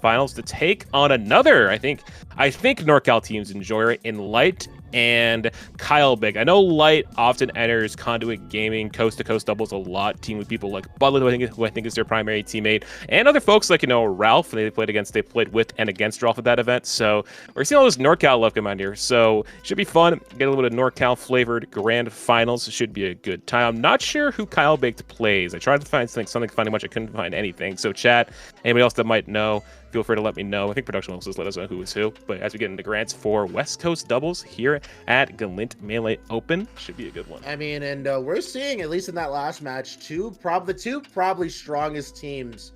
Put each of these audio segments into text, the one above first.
finals to take on another, I think NorCal teams enjoy it in Light and Kylebaked. I know Light often enters Conduit Gaming coast-to-coast doubles a lot, team with people like Butler, who I think is their primary teammate, and other folks like, Ralph. They played with and against Ralph at that event. So we're seeing all this NorCal love come out here. So it should be fun. Get a little bit of NorCal-flavored grand finals. It should be a good time. I'm not sure who Kylebaked plays. I tried to find something funny much. I couldn't find anything. So chat, anybody else that might know, feel free to let me know. I think production will just let us know who is who. But as we get into grants for West Coast doubles here at Galint Melee Open, should be a good one. I mean, and we're seeing, at least in that last match, the two probably strongest teams,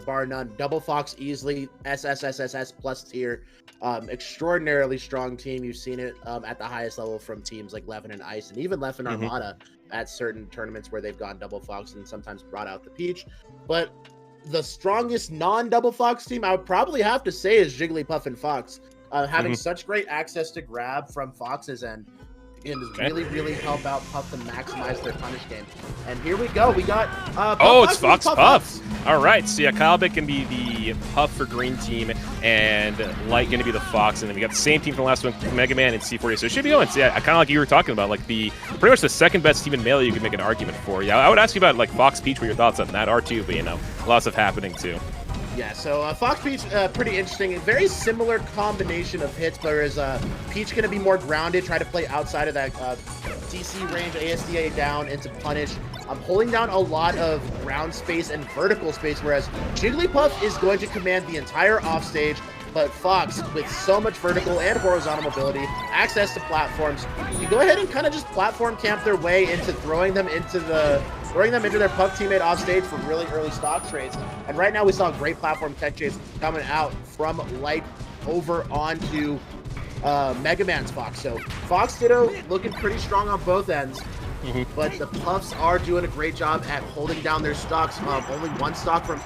bar none. Double Fox easily, SSSSS plus tier. Extraordinarily strong team. You've seen it at the highest level from teams like Levin and Ice, and even Levin Armada at certain tournaments where they've gone Double Fox and sometimes brought out the Peach. But the strongest non-Double Fox team, I would probably have to say, is Jigglypuff and Fox. Having such great access to grab from Fox's end and really help out Puff to maximize their punish game. And here we go. We got Puff, it's Fox Puff. All right, so yeah, Kylebaked can be the Puff for green team, and Light going to be the Fox, and then we got the same team from the last one, Megaman and C4D. So it should be going. So yeah, kind of like you were talking about, like pretty much the second best team in Melee you could make an argument for. Yeah, I would ask you about like Fox Peach, what your thoughts on that are too, but lots of happening too. Yeah, so Fox Peach, pretty interesting. Very similar combination of hits, whereas Peach going to be more grounded, try to play outside of that DC range, ASDA down into punish. Holding down a lot of ground space and vertical space, whereas Jigglypuff is going to command the entire offstage, but Fox, with so much vertical and horizontal mobility, access to platforms, you go ahead and kind of just platform camp their way into throwing them into their Puff teammate off stage for really early stock trades. And right now we saw a great platform tech chase coming out from Light over onto Megaman's Fox. So Fox Ditto looking pretty strong on both ends. But the Puffs are doing a great job at holding down their stocks. Only one stock from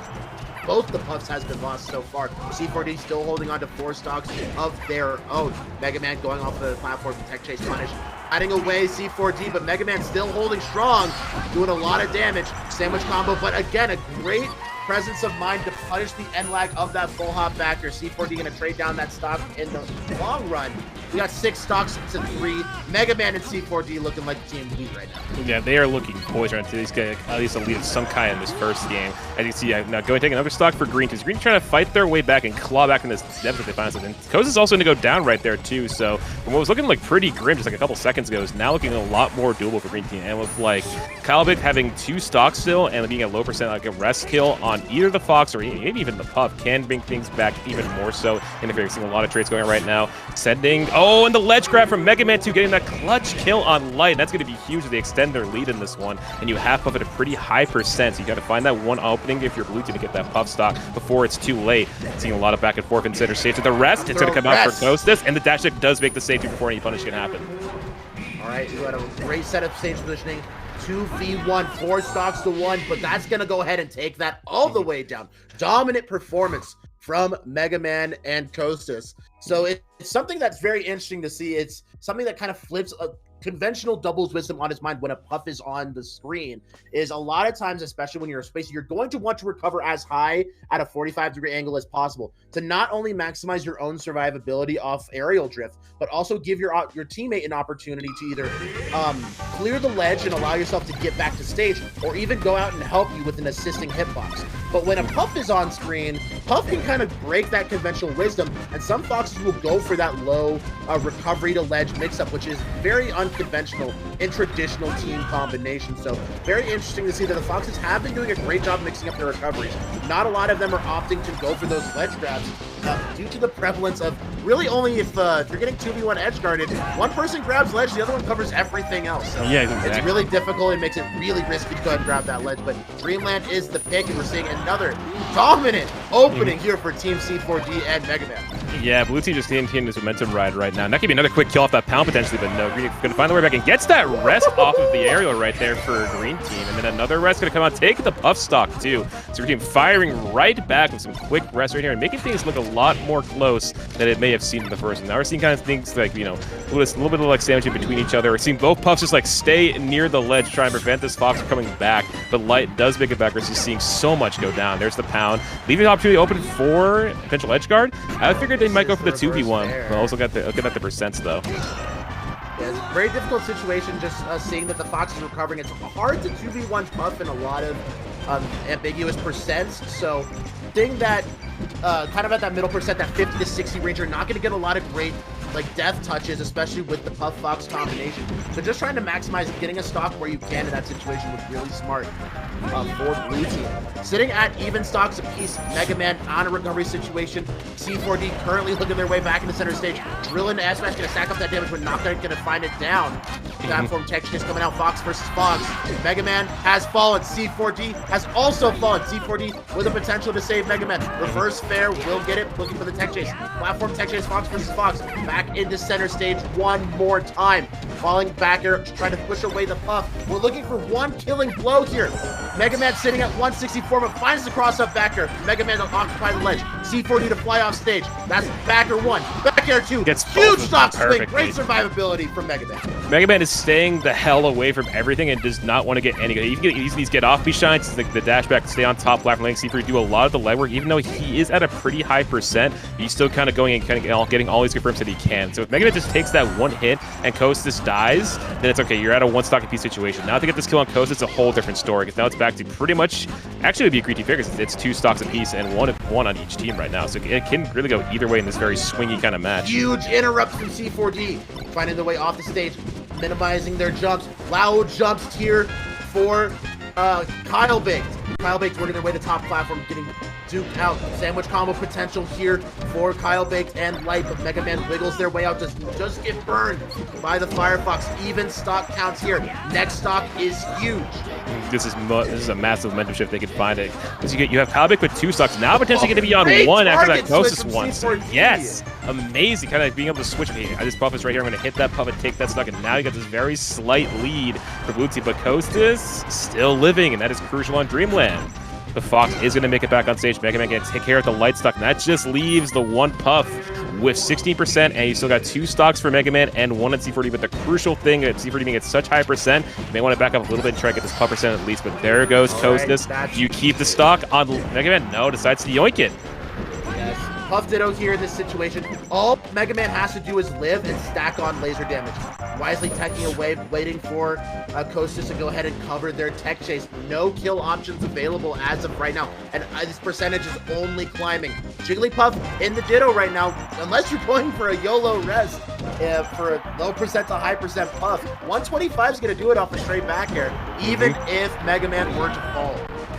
both the Puffs has been lost so far. C4D still holding on to 4 stocks of their own. Megaman going off the platform to tech chase punish. Hiding away C4D, but Megaman still holding strong, doing a lot of damage. Sandwich combo, but again, a great presence of mind to punish the end lag of that full hop backer. C4D going to trade down that stock in the long run. We got 6 stocks to 3. Megaman and C4D looking like the team lead right now. Yeah, they are looking poised right now. These guys at least a lead of some kind in this first game. As you can see, now go and take another stock for Green, because Green trying to fight their way back and claw back in this deficit they find themselves in. Coase is also going to go down right there too. So from what was looking like pretty grim just like a couple seconds ago, is now looking a lot more doable for Green team. And with like Kylebaked having 2 stocks still and being a low percent, like a rest kill on either the Fox or maybe even the Puff, can bring things back even more so. In the fair, seeing a lot of trades going on right now. Sending, and the ledge grab from Megaman 2, getting that clutch kill on Light. That's going to be huge if they extend their lead in this one. And you have Puff at a pretty high percent, so you got to find that one opening if you're blue team to get that Puff stock before it's too late. Seeing a lot of back and forth in center stage to the rest. It's going to come out for Ghostess, and the dash deck does make the safety before any punish can happen. All right, you had a great set of stage positioning. 2v1, 4 stocks to 1, but that's going to go ahead and take that all the way down. Dominant performance from Megaman and Kostas. So it's something that's very interesting to see. It's something that kind of flips a conventional doubles wisdom on his mind when a Puff is on the screen. Is a lot of times, especially when you're a spacer, you're going to want to recover as high at a 45-degree angle as possible to not only maximize your own survivability off aerial drift, but also give your teammate an opportunity to either clear the ledge and allow yourself to get back to stage, or even go out and help you with an assisting hitbox. But when a Puff is on screen, Puff can kind of break that conventional wisdom, and some Foxes will go for that low recovery to ledge mix-up, which is very unconventional in traditional team combination. So very interesting to see that the Foxes have been doing a great job mixing up their recoveries. Not a lot of them are opting to go for those ledge grabs due to the prevalence of really only if you're getting 2v1 edge guarded, one person grabs ledge, the other one covers everything else. So yeah, exactly. It's really difficult. It makes it really risky to go ahead and grab that ledge, but Dreamland is the pick, and we're seeing another dominant opening here for Team C4D and Megaman. Yeah, blue team just hitting this momentum ride right now. That could be another quick kill off that pound potentially, but no, Green going to find the way back and gets that rest off of the aerial right there for Green team. And then another rest going to come out, take the Puff stock too. So Green team firing right back with some quick rest right here and making things look a lot more close than it may have seemed in the first. And now we're seeing kind of things like, a little bit of like sandwiching between each other. We're seeing both Puffs just like stay near the ledge, try and prevent this Fox from coming back. But Light does make it back. We're just seeing so much go down. There's the pound, leaving the opportunity open for potential edge guard. I figured they might go for the 2v1, but also got the percents though. Yeah, it's a very difficult situation just seeing that the Fox is recovering. It's hard to 2v1 Puff in a lot of ambiguous percents, so seeing that kind of at that middle percent, that 50 to 60 range, you're not going to get a lot of great like death touches, especially with the Puff Fox combination. So just trying to maximize getting a stock where you can in that situation was really smart for blue team. Sitting at even stocks apiece, Megaman on a recovery situation. C4D currently looking their way back into center stage. Drilling S Smash gonna stack up that damage, but not gonna find it down. Platform tech is coming out, Fox versus Fox. Megaman has fallen. C4D has also fallen. C4D with the potential to save Megaman. Reverse fair will get it. Looking for the tech chase. Platform tech chase, Fox versus Fox. Back into center stage one more time. Falling back here, trying to push away the Puff. We're looking for one killing blow here. Megaman sitting at 164, but finds the cross-up backer. Megaman to occupy the ledge. C4D to fly off stage. That's backer one. Back air two. Gets huge stock swing. Great survivability from Megaman. Megaman is staying the hell away from everything and does not want to get any. He needs to get off B shines, the dash back, stay on top platform, letting C4D do a lot of the legwork. Even though he is at a pretty high percent, he's still kind of going and kind of getting all these confirms that he can. So if Megaman just takes that one hit and Kostas dies, then it's okay. You're at a one stock apiece situation. Now to get this kill on Kostas, it's a whole different story because now it's back to pretty much. Actually, it would be a greedy fair because it's two stocks apiece and one on each team right now. So it can really go either way in this very swingy kind of match. Huge interrupt from C4D, finding their way off the stage, minimizing their jumps. Loud jumps here for Kylebaked. Kylebaked working their way to top platform, getting duped out. Sandwich combo potential here for Kylebaked and Light, but Megaman wiggles their way out, does just get burned by the Firefox. Even stock counts here. Next stock is huge. This is a massive momentum shift they could find it. Because you have Kylebaked with two stocks, now potentially going to be on one after that closest one. So yes, amazing. Kind of being able to switch. Okay, this Puff is right here. I'm going to hit that Puff and take that stock, and now you got this very slight lead for blue team. But Kostas still living, and that is crucial on Dreamland. The Fox is going to make it back on stage. Megaman can take care of the light stock, and that just leaves the one Puff with 16%, and you still got two stocks for Megaman and one at C4D. But the crucial thing at C4D being at such high percent, you may want to back up a little bit and try to get this Puff percent at least. But there goes Kostas. Do you keep the stock on Megaman? No, decides to yoink it. Yes, Puff Ditto here in this situation. All Megaman has to do is live and stack on laser damage. Wisely teching away, waiting for Kostas to go ahead and cover their tech chase. No kill options available as of right now, and this percentage is only climbing. Jigglypuff in the Ditto right now, unless you're going for a YOLO rest for a low percent to high percent Puff. 125 is going to do it off a straight back air, even if Megaman were to fall.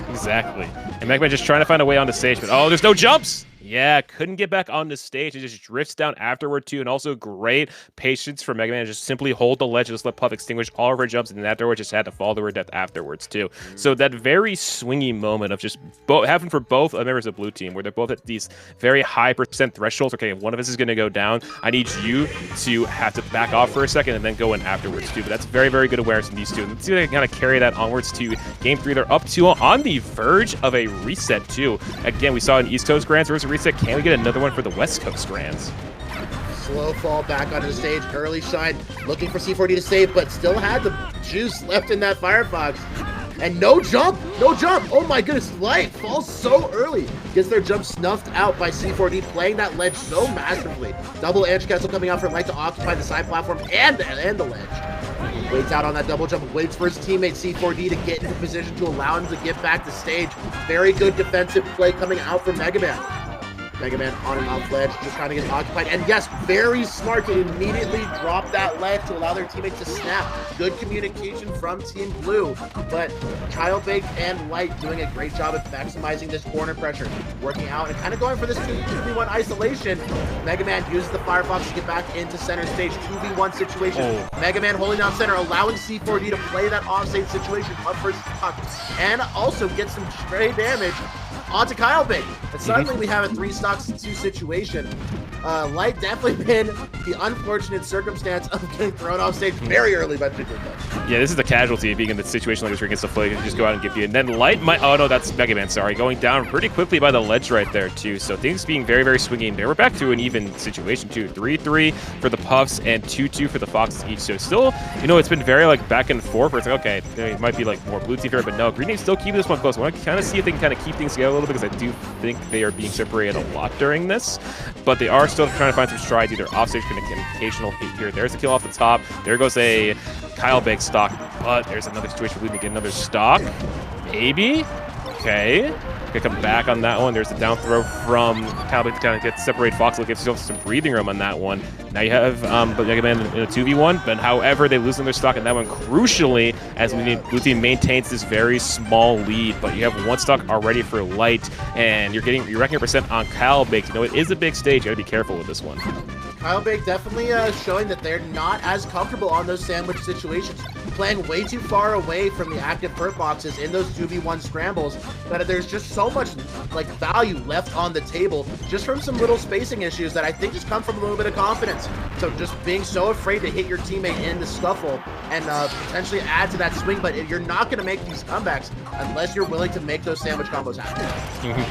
Exactly. And Megaman just trying to find a way onto stage, but oh, there's no jumps! Yeah, couldn't get back on the stage. It just drifts down afterward, too. And also great patience for Megaman to just simply hold the ledge and just let Puff extinguish all of her jumps. And then afterwards, just had to fall to her death afterwards, too. So that very swingy moment of just having for both members of blue team, where they're both at these very high percent thresholds. Okay, if one of us is going to go down, I need you to have to back off for a second and then go in afterwards, too. But that's very, very good awareness in these two. And let's see if they can kind of carry that onwards to Game 3. They're up 2-0 on the verge of a reset, too. Again, we saw an East Coast Grands versus a reset. Can we get another one for the West Coast Grands? Slow fall back onto the stage. Early shine. Looking for C4D to save, but still had the juice left in that Firefox. And no jump! No jump! Oh my goodness, Light falls so early. Gets their jump snuffed out by C4D, playing that ledge so massively. Double edge castle coming out for Light to occupy the side platform and the ledge. Waits out on that double jump, waits for his teammate C4D to get into position to allow him to get back to stage. Very good defensive play coming out from Megaman. Megaman on and off ledge, just trying to get occupied. And yes, very smart to immediately drop that ledge to allow their teammate to snap. Good communication from Team Blue, but Kylebaked and Light doing a great job of maximizing this corner pressure. Working out and kind of going for this 2v1 isolation. Megaman uses the Firefox to get back into center stage. 2v1 situation. Megaman holding down center, allowing C4D to play that offstage situation, Puff versus Puck, and also get some stray damage onto Kylebaked. But suddenly we have a 3 stocks to 2 situation. Light definitely been the unfortunate circumstance of getting thrown off stage very early by Jigglypuff. Yeah, this is the casualty of being in the situation like this where he gets the flag and just go out and give you. And then Light might, oh no, that's Megaman, sorry, going down pretty quickly by the ledge right there too. So things being very, very swingy. There we're back to an even situation too. 3-3 for the Puffs and 2-2 for the Foxes each. So still, you know, it's been very like back and forth where it's like, okay, it might be like more blue team here, but no, Green Team still keeping this one close. I want to kind of see if they can kind of keep things together a little because I do think they are being separated a lot during this, but they are still trying to find some strides, either offstage, getting an occasional hit here. There's a kill off the top. There goes a Kylebaked stock, but there's another situation where we can get another stock. Maybe? Okay. Gonna come back on that one. There's a down throw from Kylebaked to kind of get separate. Fox gives himself some breathing room on that one. Now you have Megaman in a 2v1, but however, they lose in their stock in that one crucially as Blue Team maintains this very small lead. But you have one stock already for Light, and you're wrecking your percent on Kylebaked. You know, it is a big stage. You gotta be careful with this one. Kylebaked definitely showing that they're not as comfortable on those sandwich situations, playing way too far away from the active hurt boxes in those 2v1 scrambles, that there's just so much like value left on the table just from some little spacing issues that I think just come from a little bit of confidence. So just being so afraid to hit your teammate in the scuffle and potentially add to that swing, but you're not going to make these comebacks unless you're willing to make those sandwich combos happen.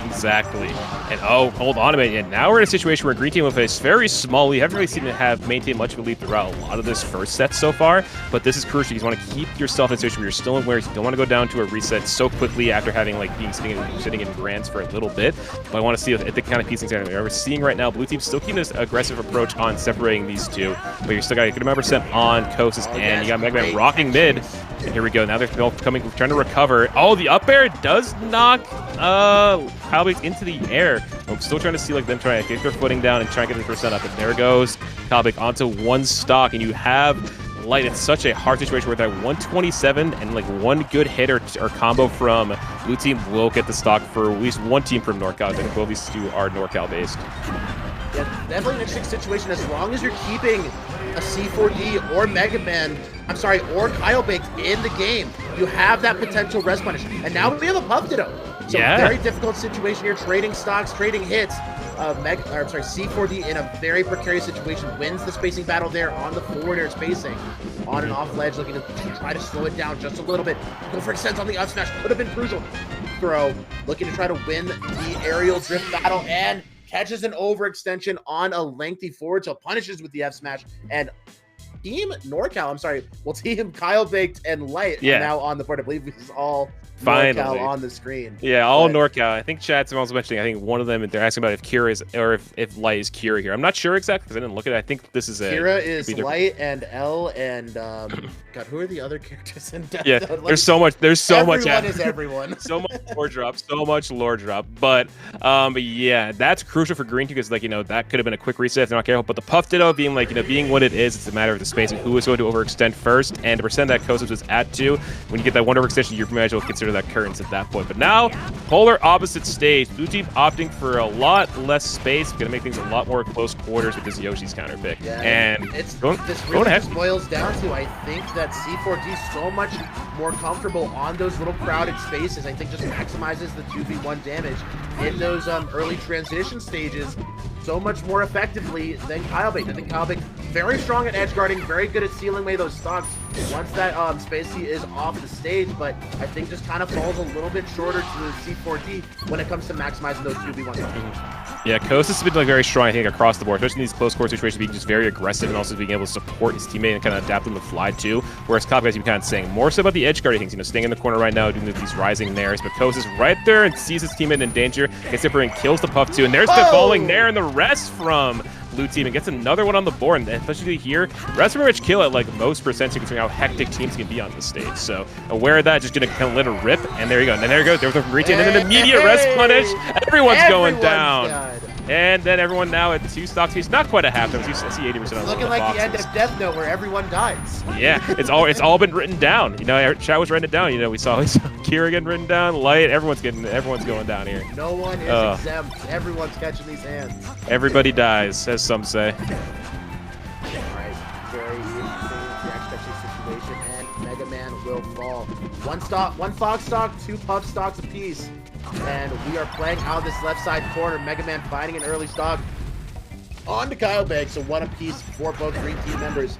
Exactly. And oh, hold on a minute. And now we're in a situation where Green Team with a very small lead. You haven't really seen to have maintained much of a lead throughout a lot of this first set so far, but this is crucial. You want to keep yourself in a situation where you're still in winners. You don't want to go down to a reset so quickly after having like being sitting in grands for a little bit. But I want to see if the kind of piece things are. We're seeing right now, Blue Team still keeping this aggressive approach on separating these two, but you still got a good amount of percent on Kosis, and you got Megaman rocking mid. And here we go. Now they're coming, trying to recover. Oh, the up air does knock Kylebaked into the air. I'm still trying to see like them trying to get their footing down and try and get the percent up. And there goes Kylebaked onto one stock, and you have Light. It's such a hard situation where that 127 and like one good hit or combo from Blue Team will get the stock for at least one team from NorCal. I think both these two are NorCal based. Yeah, definitely an interesting situation as long as you're keeping a C4D or Megaman, or Kylebaked in the game. You have that potential res punish. And now we have a Puff Ditto. So very difficult situation here, trading stocks, trading hits. C4D in a very precarious situation, wins the spacing battle there on the forward air spacing. On and off ledge, looking to try to slow it down just a little bit. Go for extends on the up smash, could have been crucial. Throw, looking to try to win the aerial drift battle, and catches an overextension on a lengthy forward tilt, punishes with the F smash, and Team NorCal, Team Kylebaked and Light are now on the board. I believe this is all NorCal on the screen. Yeah, all NorCal. I think chat's also mentioning, I think one of them, they're asking about if Kira is, or if Light is Kira here. I'm not sure exactly because I didn't look at it. I think this is Kira is Light and L and, God, who are the other characters in Death? Yeah, like, there's so much. Everyone is everyone. So much lore drop. So much lore drop. But yeah, that's crucial for Green Team because, like, that could have been a quick reset if they're not careful. But the Puff Ditto being, like, being what it is, it's a matter of the space and who is going to overextend first. And the percent that Kosis was at 2, when you get that one overextension, you might as well consider that currents at that point. But now, polar opposite stage. Blue Team opting for a lot less space. Going to make things a lot more close quarters with this Yoshi's counter pick. Yeah, and this really just boils down to, I think that C4D is so much more comfortable on those little crowded spaces. I think just maximizes the 2v1 damage in those early transition stages so much more effectively than Kylebaked. I think Kylebaked very strong at edge guarding, very good at sealing away those stocks once that Spacey is off the stage, but I think just kind of falls a little bit shorter to the C4D when it comes to maximizing those 2v1 Yeah, Kosis has been very strong, I think, across the board, especially in these close court situations, being just very aggressive and also being able to support his teammate and kind of adapt on the fly too. Whereas Kylebaked, you kind of saying more so about the edge guarding things, staying in the corner right now, doing these rising nairs. But Kosis right there and sees his teammate in danger, gets it and kills the Puff too. And there's the falling nair and the rest from Blue Team and gets another one on the board. And especially here, rest pretty much kill at like most percent considering how hectic teams can be on this stage. So aware of that, just gonna kind of let it rip. And there you go. And there you go. There was a Green Team and an immediate rest punish. Everyone's going down. Died. And then everyone now at 2 stocks. He's not quite a half. I see 80% on it's looking like the end of Death Note where everyone dies. Yeah, it's all been written down. Chat was writing it down. We saw Kira getting written down. Light. Everyone's going down here. No one is exempt. Everyone's catching these hands. Everybody dies, as some say. Alright, very interesting expectation situation, and Megaman will fall. One Fox stock, 2 Puff stocks apiece. And we are playing out this left side corner. Megaman finding an early stock on to Kylebaked, so 1 apiece for both Green Team members.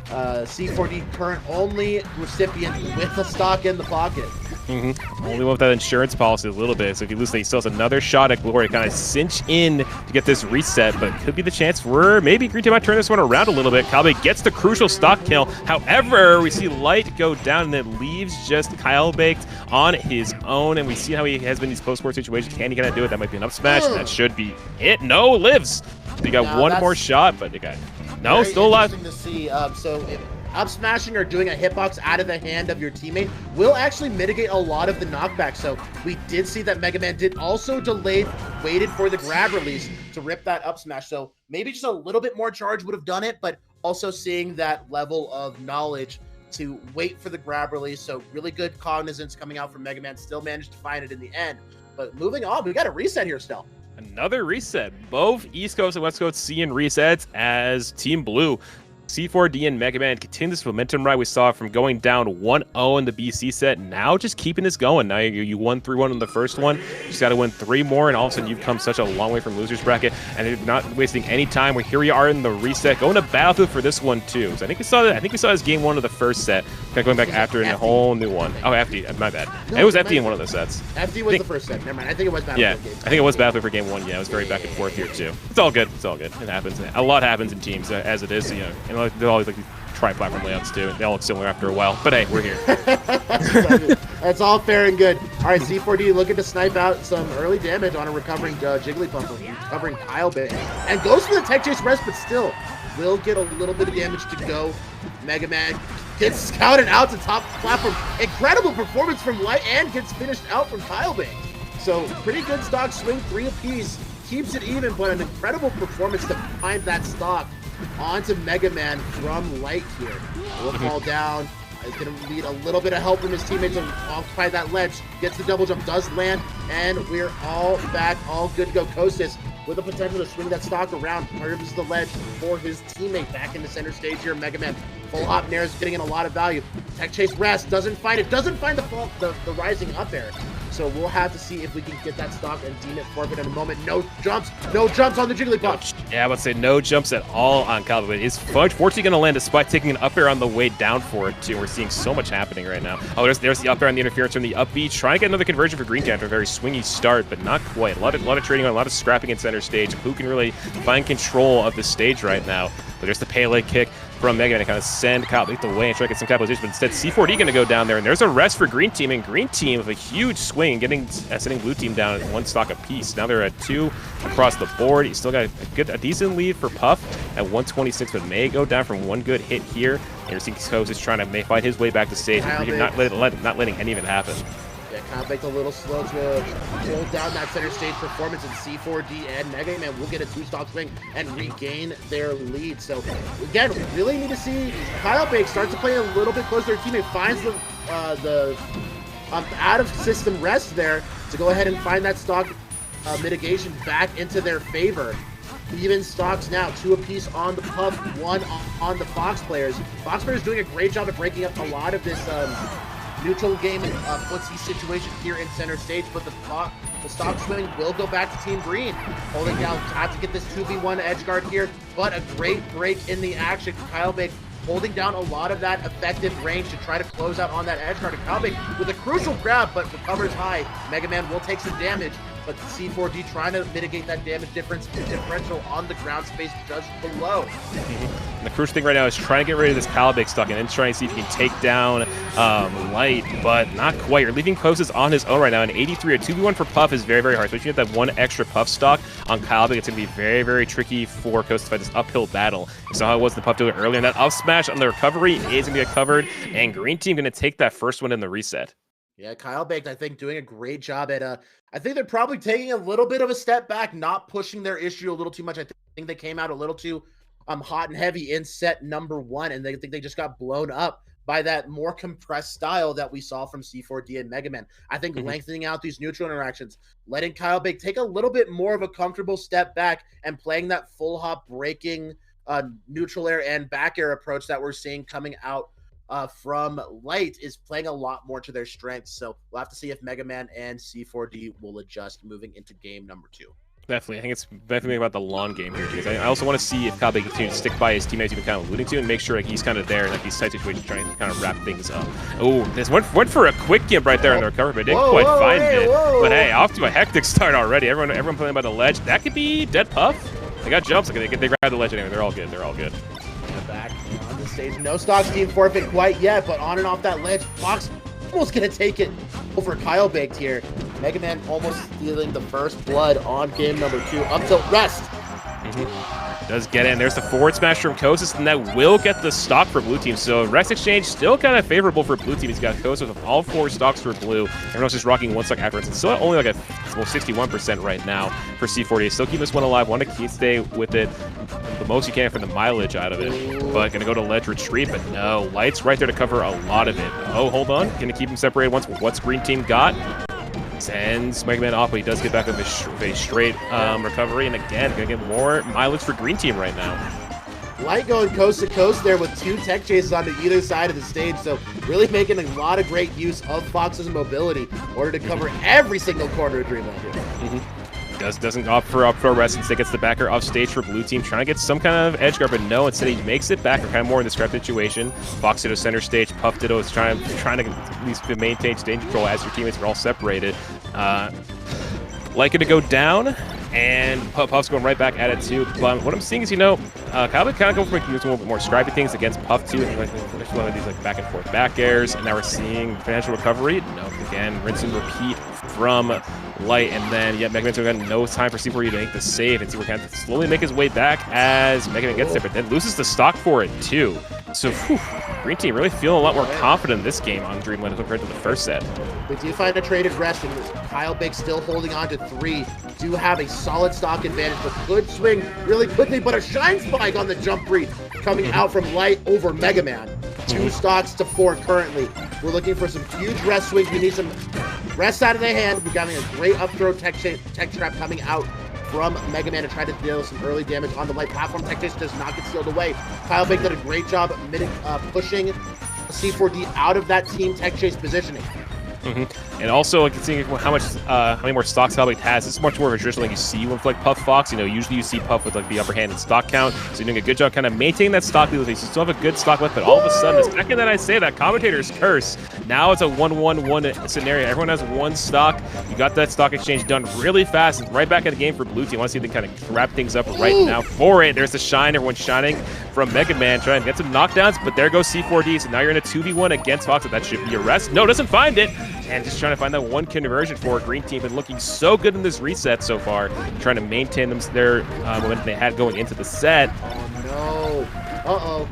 C4D current only recipient with a stock in the pocket. Only one with that insurance policy a little bit. So if you lose, he still has another shot at Glory to kind of cinch in to get this reset, but it could be the chance where maybe Green Team might turn this one around a little bit. Kylebaked gets the crucial stock kill. However, we see Light go down and it leaves just Kylebaked on his own, and we see how he has been in these close court situations. Can he kind of do it? That might be an up smash. That should be it. No, lives. You got one more shot, but you got no, still alive. Interesting to see. So if up smashing or doing a hitbox out of the hand of your teammate will actually mitigate a lot of the knockback. So we did see that Megaman did also delayed, waited for the grab release to rip that up smash. So maybe just a little bit more charge would have done it, but also seeing that level of knowledge to wait for the grab release. So really good cognizance coming out from Megaman. Still managed to find it in the end. But moving on, we got a reset here still. Another reset. Both East Coast and West Coast seeing resets as Team Blue. C4D and Megaman continue this momentum ride we saw from going down 1-0 in the BC set. Now just keeping this going. Now you won 3-1 in the first one. You just got to win 3 more, and all of a sudden you've come such a long way from losers bracket. And you're not wasting any time. Well, here we are in the reset, going to Battlefield for this one too. So I think we saw that. I think we saw this game 1 of the first set. Kind of going back after in a whole new one. Oh, FD. My bad. No, it was FD in one of the sets. FD was the first set. Never mind. I think it was Battlefield. Yeah, I think it was Battlefield for game 1. Yeah, it was very back and forth here too. It's all good. It's all good. It happens. A lot happens in teams as it is. You know, and they're always like tri-platform layouts too. They all look similar after a while, but hey, we're here. That's all fair and good. All right, C4D looking to snipe out some early damage on a recovering Jigglypuff, recovering Kylebaked, and goes for the tech chase rest, but still will get a little bit of damage to go. Megaman gets scouted out to top platform. Incredible performance from Light and gets finished out from Kylebaked. So pretty good stock swing, 3 apiece. Keeps it even, but an incredible performance to find that stock onto Megaman from Light here. Will fall down. He's going to need a little bit of help from his teammates to occupy that ledge. Gets the double jump, does land, and we're all back, all good to go. Kostas with the potential to swing that stock around, curves the ledge for his teammate. Back into center stage here, Megaman. Full hop nair is getting in a lot of value. Tech chase rest, doesn't find it, doesn't find the rising up air. So we'll have to see if we can get that stock and deem it forfeit in a moment. No jumps on the Jigglypuff. Yeah, I would say no jumps at all on Kylebaked. Is fortunately going to land despite taking an up air on the way down for it too. We're seeing so much happening right now. Oh, there's the up air on the interference from the up B. Trying to get another conversion for Green Cat after a very swingy start, but not quite. A lot of trading on, a lot of scrapping in center stage. Who can really find control of the stage right now? But there's the Pele kick from Megaman to kind of send Kylebaked away and try to get some capitalization, but instead C4D going to go down there, and there's a rest for Green Team, and Green Team with a huge swing, sending Blue Team down at 1 stock apiece. Now they're at 2 across the board. He's still got a decent lead for Puff at 126, but may go down from 1 good hit here. And you're seeing Coase is trying to find his way back to stage, not letting any of it happen. Yeah, Kylebaked a little slow to hold down that center stage performance, and C4D and Megaman will get a 2-stock swing and regain their lead. So again, we really need to see Kylebaked start to play a little bit closer to their teammate, finds the out of system rest there to go ahead and find that stock mitigation back into their favor. Even stocks now, 2 apiece on the Puff, 1 on the Fox players. Fox players doing a great job at breaking up a lot of this neutral game and footsie situation here in center stage, but the stock swing will go back to Team Green. Holding down, have to get this 2v1 edge guard here, but a great break in the action. Kylebaked holding down a lot of that effective range to try to close out on that edge guard. And Kylebaked with a crucial grab, but recovers high. Megaman will take some damage, but C4D trying to mitigate that damage differential on the ground space just below. And the crucial thing right now is trying to get rid of this Kylebaked stock and then trying to see if he can take down Light, but not quite. You're leaving Kostas on his own right now. An 83, a 2v1 for Puff is very, very hard. Especially if you have that 1 extra Puff stock on Kylebaked, it's going to be very, very tricky for Kostas to fight this uphill battle. You saw how it was the Puff doing it earlier, and that up smash on the recovery is going to get covered, and Green Team going to take that first one in the reset. Yeah, Kylebaked, I think, doing a great job at I think they're probably taking a little bit of a step back, not pushing their issue a little too much. I think they came out a little too hot and heavy in set number 1, and they think they just got blown up by that more compressed style that we saw from C4D and Megaman. I think lengthening out these neutral interactions, letting Kylebaked take a little bit more of a comfortable step back and playing that full hop breaking neutral air and back air approach that we're seeing coming out from Light is playing a lot more to their strengths. So we'll have to see if Megaman and C4D will adjust moving into game number 2. Definitely. I think it's definitely about the long game here, because I also want to see if Kylebaked continues to stick by his teammates you've been kind of alluding to and make sure like he's kind of there in like these tight situations trying to kind of wrap things up. Oh, this went for a quick gimp right there in the recovery, but didn't quite find it. But hey, off to a hectic start already. Everyone playing by the ledge. That could be dead Puff. They got jumps. They grab the ledge anyway. They're all good. They're all good. Back on the stage. No stock team forfeit quite yet, but on and off that ledge, Fox almost gonna take it for Kylebaked here. Megaman almost stealing the first blood on game number 2. Up tilt rest. Does get in. There's the forward smash from Kosis, and that will get the stock for blue team. So rest exchange still kind of favorable for blue team. He's got Kosis with all 4 stocks for blue. Everyone's just rocking 1 stock afterwards. It's still only like a 61% right now for C4D. Still keep this one alive. Want to stay with it the most you can for the mileage out of it. But gonna go to ledge retreat, but no. Light's right there to cover a lot of it. Oh, hold on. Gonna keep him separated once. What's green team got? Sends Megaman off, but he does get back with a straight recovery, and again, gonna get more mileage for green team right now. Light going coast to coast there with 2 tech chases onto either side of the stage, so really making a lot of great use of Fox's mobility in order to cover every single corner of Dreamland here. Doesn't opt for rest, instead gets the backer off stage for blue team, trying to get some kind of edge guard, but no, instead he makes it back. We're kind of more in the scrap situation. Fox Ditto center stage, Puff Ditto is trying to at least maintain stage control as your teammates are all separated. Like it to go down, and Puff's going right back at it too. But what I'm seeing is, Kylebaked kind of going for a little bit more scrappy things against Puff too. Like these like back and forth back airs, and now we're seeing financial recovery. No, again, rinse and repeat from Light, and then Megaman's got no time for C4D to make the save, and C4D kind of slowly make his way back as Megaman gets there, but then loses the stock for it too. So, green team really feeling a lot more confident in this game on Dreamland compared to the first set. We do find a traded rest, and Kylebaked still holding on to 3. Do have a solid stock advantage, but could swing really quickly, but a shine spike on the jump read coming out from Light over Megaman. 2 stocks to 4 currently. We're looking for some huge rest swings. We need some rest out of the hand. We're getting a great up throw tech trap coming out from Megaman to try to deal some early damage on the Light platform. Tech chase does not get sealed away. Kylebaked did a great job pushing C4D out of that team tech chase positioning. And also, seeing how many more stocks Kylebaked has, it's much more of a traditional thing you see with like Puff Fox. Usually you see Puff with like the upper hand in stock count, so you're doing a good job kind of maintaining that stock lead. You still have a good stock left, but all of a sudden, the second that I say that, commentator's curse. Now it's a 1-1-1 scenario. Everyone has 1 stock. You got that stock exchange done really fast, and right back at the game for blue team. I want to see if they kind of wrap things up right now for it. There's the shine. Everyone's shining from Megaman, trying to get some knockdowns, but there goes C4D. So now you're in a 2v1 against Fox. That should be a rest. No, doesn't find it. And just trying to find that 1 conversion for green team. Been looking so good in this reset so far. Trying to maintain their momentum they had going into the set. Oh no. Uh-oh.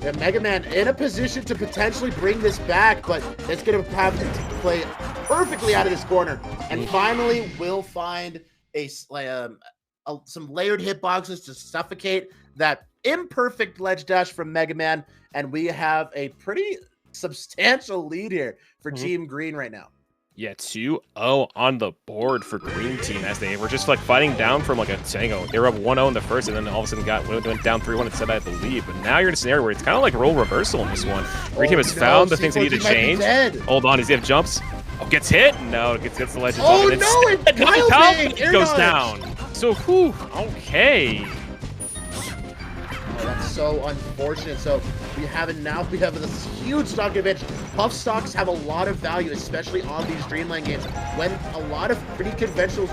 Yeah, Megaman in a position to potentially bring this back, but it's going to have to play perfectly out of this corner. And finally, we'll find some layered hitboxes to suffocate that imperfect ledge dash from Megaman. And we have a pretty substantial lead here for Team Green right now. Yeah, 2-0 on the board for green team as they were just like fighting down from like a tango. They were up 1-0 in the first, and then all of a sudden went down 3-1 instead, I believe. But now you're in a scenario where it's kind of like role reversal in this one. Green team has found the things they need to change. Hold on, does he have jumps? Oh, gets hit? No, gets the legends. Oh no, it's Kylebaked goes down. So, okay. Oh, that's so unfortunate. So we have this huge stock advantage. Puff stocks have a lot of value, especially on these Dreamland games, when a lot of pretty conventional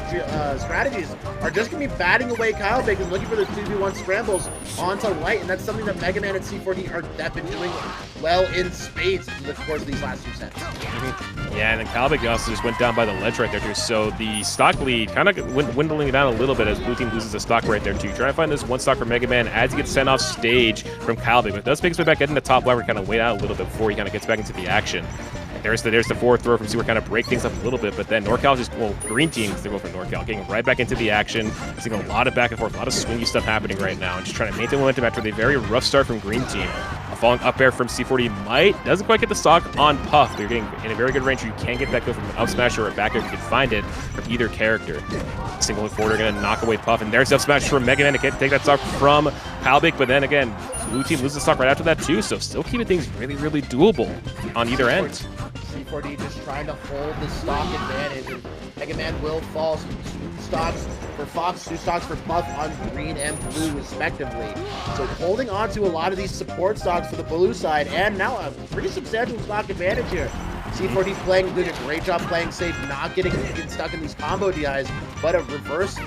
strategies are just going to be batting away Kylebaked and looking for those 2v1 scrambles onto Light, and that's something that Megaman and C4D have been doing well in spades in the course of these last 2 sets. Yeah, and then Kylebaked also just went down by the ledge right there too, so the stock lead kind of dwindling down a little bit as blue team loses a stock right there too. Trying to find this 1 stock for Megaman as he gets sent off stage from Kylebaked, but it does make his way back, getting the top lever, kind of wait out a little bit before he kind of gets back into the action. There's the forward throw from C4, kind of break things up a little bit, but then NorCal green team is to go for NorCal, getting right back into the action. Seeing a lot of back and forth, a lot of swingy stuff happening right now, and just trying to maintain momentum after the very rough start from green team. A falling up air from C4D doesn't quite get the stock on Puff, but you're getting in a very good range where you can get that go from an up smash or a back air if you can find it from either character. Single forward, going to knock away Puff, and there's up smash from Megaman to take that stock from Kylebaked, but then again, blue team loses stock right after that too, so still keeping things really, really doable on either end. C4D just trying to hold the stock advantage, and Megaman will fall. 2 stocks for Fox, 2 stocks for Puff on green and blue respectively. So holding on to a lot of these support stocks for the blue side, and now a pretty substantial stock advantage here. C4D doing a great job playing safe, not getting stuck in these combo DIs, but a reverse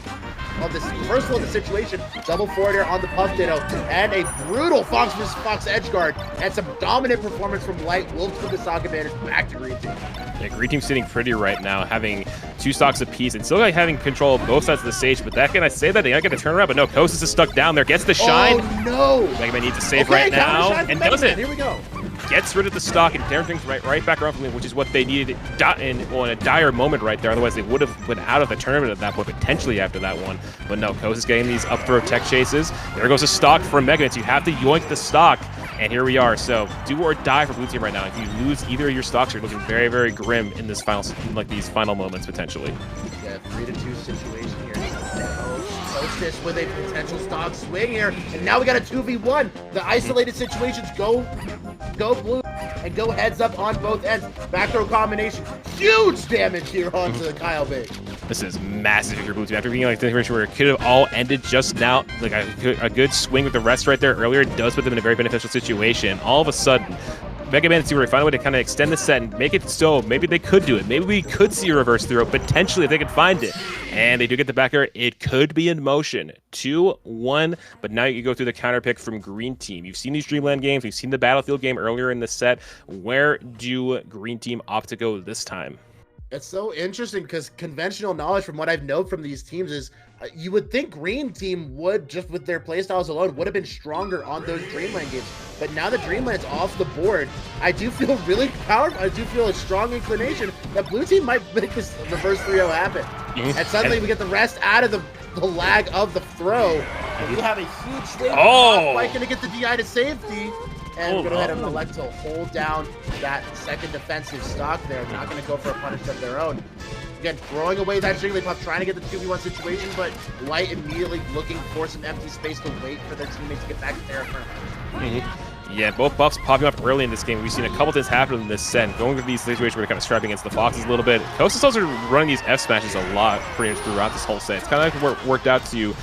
of this reversal of the situation. Double forward air on the Puff Ditto, and a brutal Fox vs. Fox edge guard, and some dominant performance from Light will put the stock advantage back to Green Team. Yeah, Green Team's sitting pretty right now, having 2 stocks apiece, and still like having control of both sides of the stage. But that can I say that they might get a turnaround, but no, Kosas is stuck down there, gets the shine. Oh no! Megaman needs to save right now, and does it. Here we go. Gets rid of the stock and turns things right back around from him, which is what they needed in a dire moment right there. Otherwise, they would have been out of the tournament at that point, potentially after that one. But no, Kos is getting these up throw tech chases. There goes a stock from Megaman, so you have to yoink the stock. And here we are. So do or die for Blue Team right now. If you lose either of your stocks, you're looking very, very grim in this final, like these final moments potentially. Yeah, 3-2 situation here. Hostess with a potential stock swing here, and now we got a 2v1. The isolated situations go blue and go heads up on both ends. Back throw combination, huge damage here onto the Kylebaked. This is massive for Blue Team. After being like the situation where it could have all ended just now, like a good swing with the rest right there earlier does put them in a very beneficial situation. All of a sudden, Megaman and C4D find a way to kind of extend the set and make it so maybe they could do it. Maybe we could see a reverse throw, potentially, if they could find it. And they do get the back air. It could be in motion. 2-1, but now you go through the counter pick from Green Team. You've seen these Dreamland games. We've seen the Battlefield game earlier in the set. Where do Green Team opt to go this time? It's so interesting because conventional knowledge from what I've known from these teams is you would think Green Team would, just with their playstyles alone, would have been stronger on those Dreamland games. But now that Dreamland's off the board, I do feel really powerful. I do feel a strong inclination that Blue Team might make this reverse 3-0 happen. And suddenly we get the rest out of the lag of the throw. And you have a huge swing. Oh! Mike gonna get the DI to safety. And we're going to go ahead and elect to hold down that second defensive stock there. They're not going to go for a punish of their own. Again, throwing away that Jigglypuff, puff, trying to get the 2v1 situation, but Light immediately looking for some empty space to wait for their teammates to get back to terra firma. Yeah, both buffs popping up early in this game. We've seen a couple things happen in this set. Going through these situations where they're kind of strapping against the Foxes a little bit. Kosas also running these F smashes a lot pretty much throughout this whole set. It's kind of like worked out to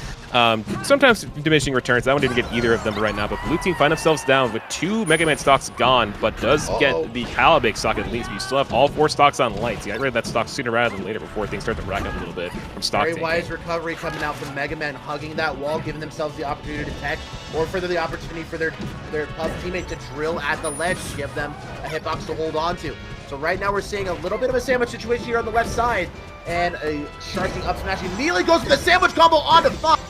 sometimes diminishing returns. I wouldn't even get either of them right now, but Blue Team find themselves down with 2 Mega Man stocks gone, but does get the Kylebaked stock at least. You still have all 4 stocks on Lights. You got rid of that stock sooner rather than later before things start to rack up a little bit from stock Very taking. wise recovery coming out from Mega Man, hugging that wall, giving themselves the opportunity to tech, or further the opportunity for their Puff teammate to drill at the ledge to give them a hitbox to hold on to. So right now we're seeing a little bit of a sandwich situation here on the left side, and a Sharking up smash immediately goes for the sandwich combo onto Fox.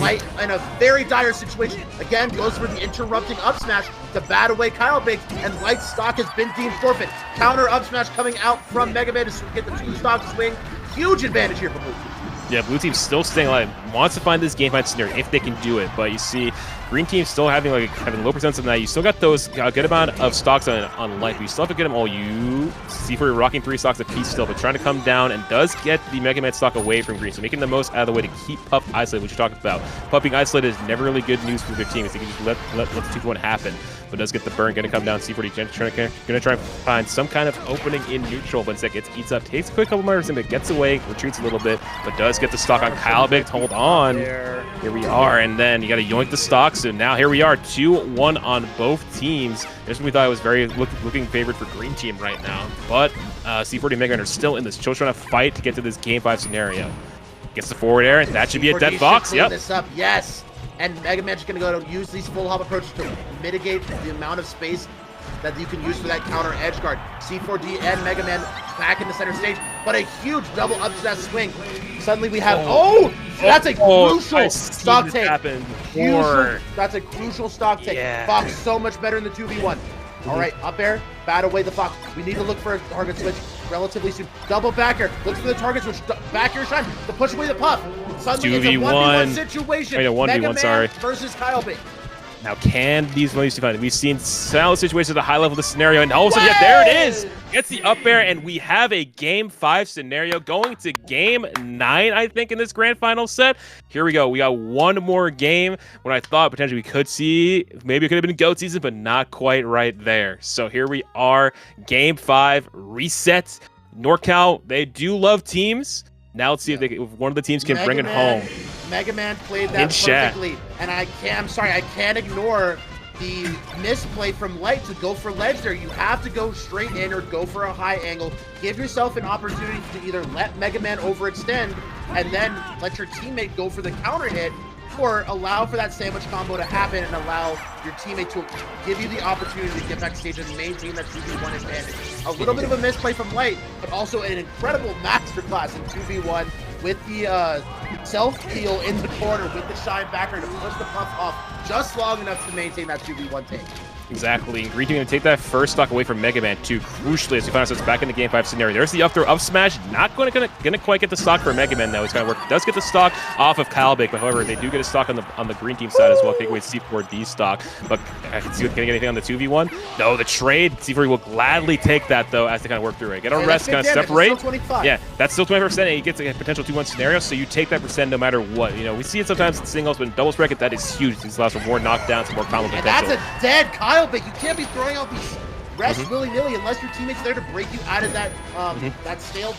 Light in a very dire situation. Again, goes for the interrupting up smash to bat away Kylebaked, and Light's stock has been deemed forfeit. Counter up smash coming out from Megaman to get the 2-stock swing. Huge advantage here for Blue Team. Yeah, Blue Team's still staying alive. Wants to find this game fight scenario if they can do it, but you see Green Team still having low percents of that. You still got those good amount of stocks on Light, but you still have to get them all. You C4D rocking 3 stocks apiece still, but trying to come down and does get the Mega Man stock away from Green, so making the most out of the way to keep Puff isolated, which you talked about. Puff being isolated is never really good news for their team, as they can just let the 2-1 happen. But does get the burn, going to come down. C4D going to try and find some kind of opening in neutral, but instead gets eats up, takes a quick couple minutes, but gets away, retreats a little bit, but does get the stock on Kylebaked. Hold on. Here we are, and then you got to yoink the stock. So now here we are, 2-1 on both teams. This one we thought was very looking favored for Green Team right now, but C4D and Megaman are still in this. Still trying to fight to get to this Game 5 scenario. Gets the forward air, and that should be a dead Fox. Yep. This up, yes. And Mega Man's just going to go to use these full hop approaches to mitigate the amount of space that you can use for that counter edge guard. C4D and Mega Man back in the center stage, but a huge double up to that swing. Suddenly we have, that's a crucial stock take. That's a crucial stock take. Yeah. Fox so much better in the 2v1. All right, up air, bat away the Fox. We need to look for a target switch relatively soon. Double back air, looks for the target switch. Back air shine to push away the Puff. Suddenly it's a 1v1 situation. 1v1, sorry. Versus Kylebaked. Now, can these ones be found? We've seen solid situations at the high level of the scenario, and all of a sudden, there it is! Gets the up air, and we have a Game 5 scenario going to Game 9, I think, in this grand final set. Here we go. We got one more game when I thought potentially we could see, maybe it could have been GOAT season, but not quite right there. So here we are, Game 5, reset. NorCal, they do love teams. Now let's see if one of the teams can bring it home. Mega Man played that perfectly, and I can't ignore the misplay from Light to go for ledge there. You have to go straight in or go for a high angle. Give yourself an opportunity to either let Mega Man overextend and then let your teammate go for the counter hit, or allow for that sandwich combo to happen and allow your teammate to give you the opportunity to get backstage and maintain that 2v1 advantage. A little bit of a misplay from Light, but also an incredible masterclass in 2v1 with the self-heal in the corner with the shine backer to push the Puff off just long enough to maintain that 2v1 take. Exactly. Green Team going to take that first stock away from Megaman too, crucially, as we find ourselves back in the Game 5 scenario. There's the up throw, up smash. Not going to quite get the stock for Megaman, though. He's going to work. Does get the stock off of Kylebaked, but however, they do get a stock on the Green Team side as well, take away C4D stock. But I can see, can they get anything on the 2v1? No, the trade. C4D will gladly take that, though, as they kind of work through it. Get a rest, kind of separate. Yeah, that's still 25%, and he gets a potential 2-1 scenario, so you take that percent no matter what. You know, we see it sometimes in singles, but in doubles bracket, that is huge. These allows for more knockdowns and more combo potential. And that's a dead Kylebaked. You can't be throwing out these rests willy-nilly unless your teammate's there to break you out of that that stale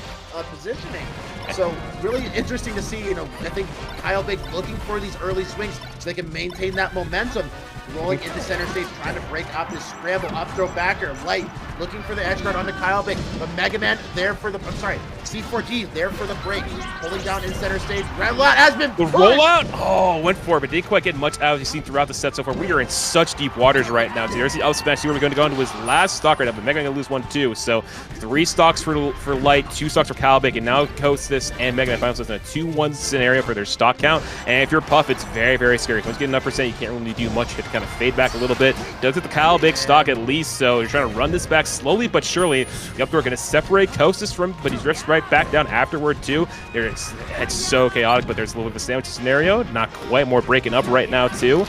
positioning. So really interesting to see. You know, I think Kylebaked looking for these early swings so they can maintain that momentum. Rolling into center stage, trying to break out this scramble, up throw backer, Light looking for the edge guard on the Kylebaked, but Megaman there for the, C4D there for the break, holding down in center stage. Red Lot has been the rollout. Oh, went for it, but didn't quite get much out as you've seen throughout the set so far. We are in such deep waters right now. So there's the up smash. See where we're going to go into his last stock right now, but Megaman going to lose 1 too. So 3 stocks for Light, 2 stocks for Kylebaked, and now Kostas and Megaman find themselves in a 2-1 scenario for their stock count. And if you're Puff, it's very, very scary. Once you get enough percent, you can't really do much. You have to kind of fade back a little bit. Does get the Kylebaked stock at least, so you're trying to run this back slowly but surely. The up throw going to separate Kostas from, but he's drifts right back down afterward too. It's so chaotic, but there's a little bit of a sandwich scenario. Not quite, more breaking up right now too.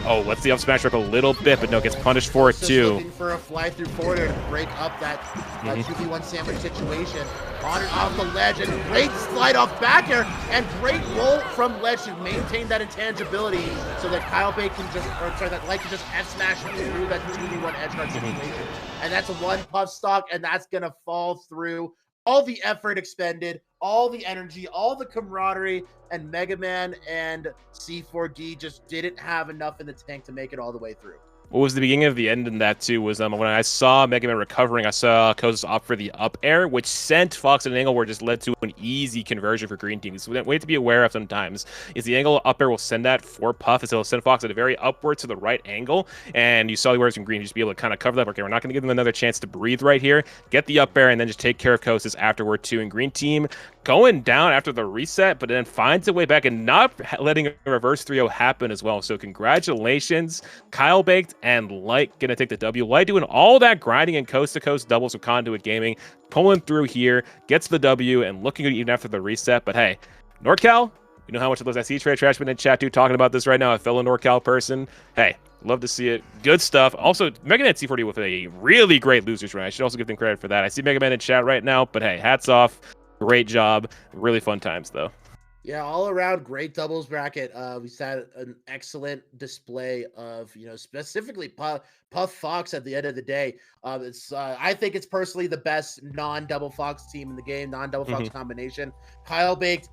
Oh, lets the up smash up a little bit, but no, gets punished for it too. Looking for a fly through forwarder to break up that 2v1 sandwich situation. On and off the ledge, and great slide off back air, and great roll from ledge to maintain that intangibility so that Kylebaked can just, or sorry, that Light can just F smash through that 2v1 edge guard situation. And that's a 1 Puff stock, and that's gonna fall through. All the effort expended, all the energy, all the camaraderie, and Megaman and C4D just didn't have enough in the tank to make it all the way through. What was the beginning of the end in that too was when I saw Megaman recovering, I saw Kostas opt for the up air, which sent Fox at an angle where it just led to an easy conversion for Green Team. So we have to be aware of sometimes is the angle up air will send that for Puff, so it'll send Fox at a very upward to the right angle, and you saw the words from Green just be able to kind of cover that. Okay, we're not going to give them another chance to breathe right here. Get the up air and then just take care of Kostas afterward too. And Green Team going down after the reset, but then finds a way back and not letting a reverse 3-0 happen as well. So congratulations, Kylebaked and Light gonna take the W. Light doing all that grinding in coast-to-coast doubles with Conduit Gaming, pulling through here, gets the W, and looking good even after the reset. But hey, NorCal, you know how much of those I see Trade Trashman in chat too talking about this right now, a fellow NorCal person. Hey, love to see it. Good stuff. Also, Megaman and C4D with a really great losers run. I should also give them credit for that. I see Megaman in chat right now, but hey, hats off. Great job. Really fun times, though. Yeah, all around great doubles bracket. We saw an excellent display of, you know, specifically Puff Fox at the end of the day. I think it's personally the best non-double Fox team in the game, non-double Fox combination. Kylebaked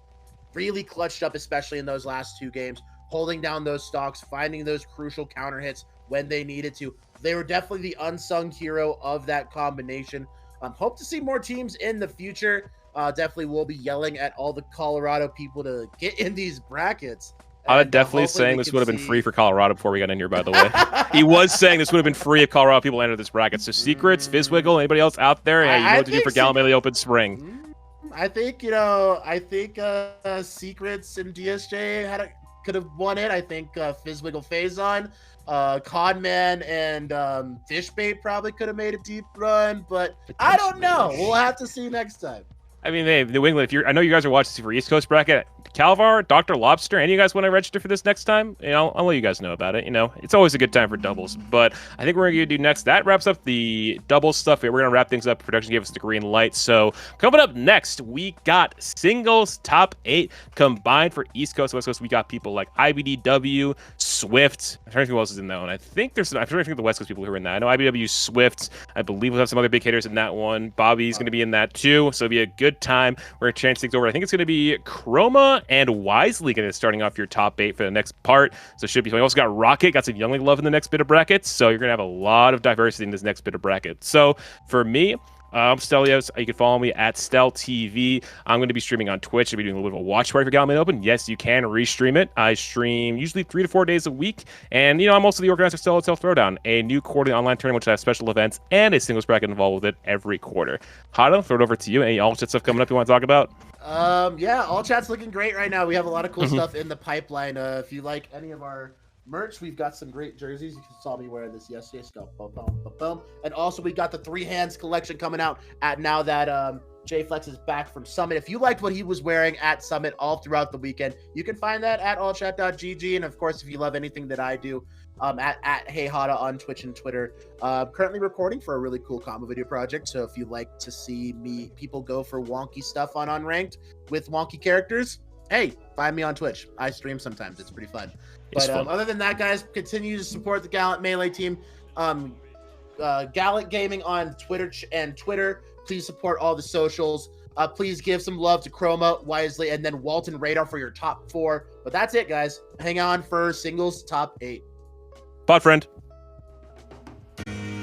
really clutched up, especially in those last 2 games, holding down those stocks, finding those crucial counter hits when they needed to. They were definitely the unsung hero of that combination. Hope to see more teams in the future. Definitely will be yelling at all the Colorado people to get in these brackets. I was definitely saying this would have been free for Colorado before we got in here, by the way. He was saying this would have been free if Colorado people entered this bracket. So Secrets, Fizzwiggle, anybody else out there? Hey, you know what to do for Gallimele Open Spring. I think, Secrets and DSJ could have won it. I think Fizzwiggle Phazon, Conman, and Fishbait probably could have made a deep run, but I don't know. We'll have to see next time. I mean, hey, New England, I know you guys are watching for East Coast bracket. Calvar, Dr. Lobster, any of you guys want to register for this next time? You know, I'll let you guys know about it. You know, it's always a good time for doubles. But I think we're going to do next. That wraps up the doubles stuff. We're going to wrap things up. Production gave us the green light. So coming up next, we got singles top 8 combined for East Coast, West Coast. We got people like IBDW, Swift. I'm trying to think who else is in that one. I'm trying to think of the West Coast people who are in that. I know IBDW, Swift. I believe we'll have some other big hitters in that one. Bobby's going to be in that too. So it'll be a good time. We're going to change things over. I think it's going to be Chroma and Wisely going to be starting off your top 8 for the next part. So it should be fun. We also got Rocket, got some Youngling love in the next bit of brackets. So you're going to have a lot of diversity in this next bit of bracket. So for me, Stelios. You can follow me at Stel TV. I'm going to be streaming on Twitch. I'll be doing a little bit of a watch party for Galman Open. Yes, you can restream it. I stream usually 3 to 4 days a week. And, I'm also the organizer of Stel Itself Throwdown, a new quarterly online tournament which has special events and a singles bracket involved with it every quarter. Hado, throw it over to you. Any all shit stuff coming up you want to talk about? Yeah, all chat's looking great right now. We have a lot of cool stuff in the pipeline. If you like any of our merch, we've got some great jerseys. You saw me wearing this yesterday. So boom, boom, boom, boom. And also we got the 3 Hands collection coming out at now that Jay Flex is back from Summit. If you liked what he was wearing at Summit all throughout the weekend, you can find that at allchat.gg. And of course, if you love anything that I do, at HeyHada on Twitch and Twitter. Currently recording for a really cool combo video project. So if you like to see people go for wonky stuff on Unranked with wonky characters, hey, find me on Twitch. I stream sometimes. It's pretty fun. But other than that, guys, continue to support the Gallant Melee team. Gallant Gaming on Twitter and Twitter. Please support all the socials. Please give some love to Chroma, Wisely, and then Walton Radar for your top 4. But that's it, guys. Hang on for singles top 8. Pod friend.